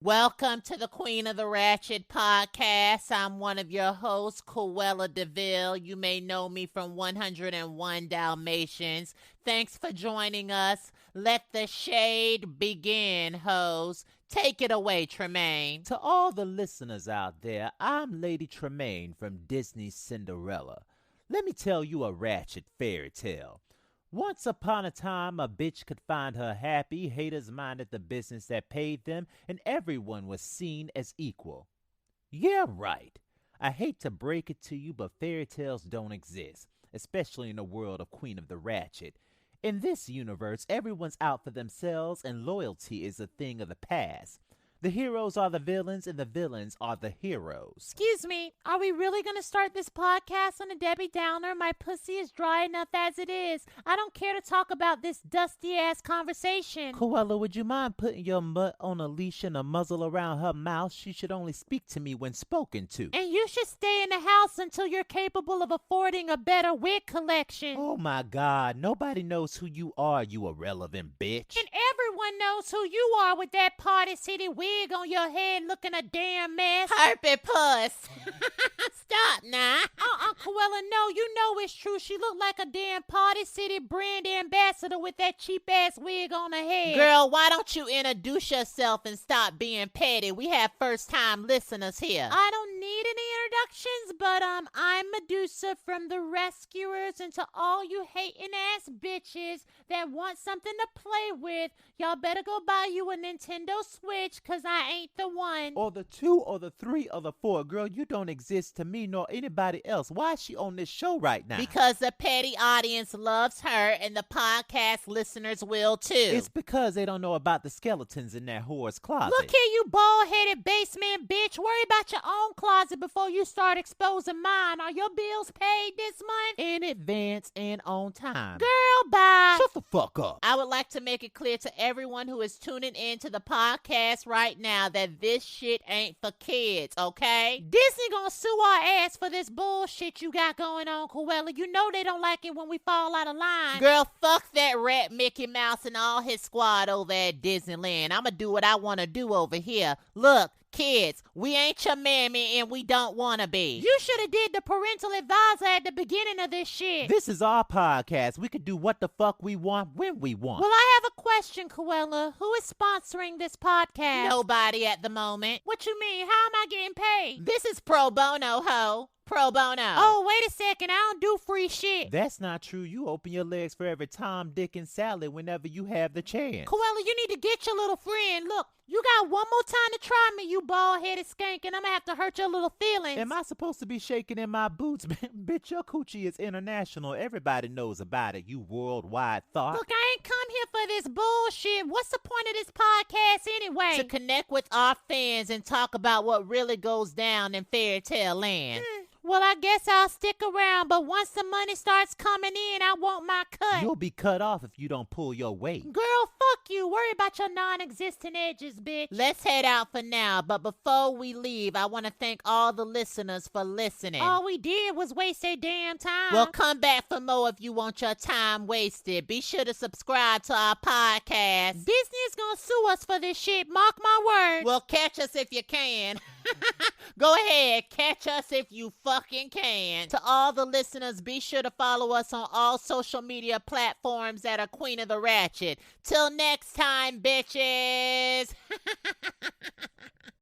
Welcome to the Queen of the Ratchet podcast. I'm one of your hosts, Cruella DeVille. You may know me from 101 Dalmatians. Thanks for joining us. Let the shade begin, hoes. Take it away, Tremaine. To all the listeners out there, I'm Lady Tremaine from Disney's Cinderella. Let me tell you a Ratchet fairy tale. Once upon a time, a bitch could find her happy, haters minded the business that paid them, and everyone was seen as equal. Yeah, right. I hate to break it to you, but fairy tales don't exist, especially in the world of Queen of the Ratchet. In this universe, everyone's out for themselves, and loyalty is a thing of the past. The heroes are the villains, and the villains are the heroes. Excuse me, are we really going to start this podcast on a Debbie Downer? My pussy is dry enough as it is. I don't care to talk about this dusty-ass conversation. Cruella, would you mind putting your mutt on a leash and a muzzle around her mouth? She should only speak to me when spoken to. And you should stay in the house until you're capable of affording a better wig collection. Oh my God, nobody knows who you are, you irrelevant bitch. And everyone knows who you are with that Party City wig on your head looking a damn mess. Herpy puss. Stop now. Cruella, no, you know it's true. She looked like a damn Party City brand ambassador with that cheap-ass wig on her head. Girl, why don't you introduce yourself and stop being petty? We have first-time listeners here. I don't need any introductions, but I'm Medusa from The Rescuers, and to all you hating-ass bitches that want something to play with, y'all better go buy you a Nintendo Switch, cause I ain't the one. Or the 2 or the 3 or the 4. Girl, you don't exist to me nor anybody else. Why is she on this show right now? Because the petty audience loves her and the podcast listeners will too. It's because they don't know about the skeletons in that whore's closet. Look here, you bald-headed basement bitch. Worry about your own closet before you start exposing mine. Are your bills paid this month? In advance and on time. Girl, bye. Shut the fuck up. I would like to make it clear to everyone who is tuning in to the podcast right now that this shit ain't for kids, okay? Disney gonna sue our ass for this bullshit you got going on, Cruella. You know they don't like it when we fall out of line. Girl, fuck that rat Mickey Mouse and all his squad over at Disneyland. I'ma do what I wanna do over here. Look, kids, we ain't your mammy and we don't wanna be. You should have did the parental advisor at the beginning of this shit. This is our podcast. We can do what the fuck we want when we want. Well, I have a question, Cruella. Who is sponsoring this podcast? Nobody at the moment. What you mean? How am I getting paid? This is pro bono, ho. Pro bono. Oh, wait a second. I don't do free shit. That's not true. You open your legs for every Tom, Dick, and Sally whenever you have the chance. Cruella, you need to get your little friend. Look, you got one more time to try me, you bald-headed skank, and I'm gonna have to hurt your little feelings. Am I supposed to be shaking in my boots? Bitch, your coochie is international. Everybody knows about it, you worldwide thought. Look, I ain't come here for this bullshit. What's the point of this podcast anyway? To connect with our fans and talk about what really goes down in fairy tale land. Well, I guess I'll stick around, but once the money starts coming in, I want my cut. You'll be cut off if you don't pull your weight. Girl, fuck you. Worry about your non-existent edges, bitch. Let's head out for now, but before we leave, I want to thank all the listeners for listening. All we did was waste their damn time. Well, come back for more if you want your time wasted. Be sure to subscribe to our podcast. Disney is gonna sue us for this shit. Mark my words. Well, catch us if you can. Go ahead, catch us if you fucking can. To all the listeners, be sure to follow us on all social media platforms that are Queen of the Ratchet. Till next time, bitches.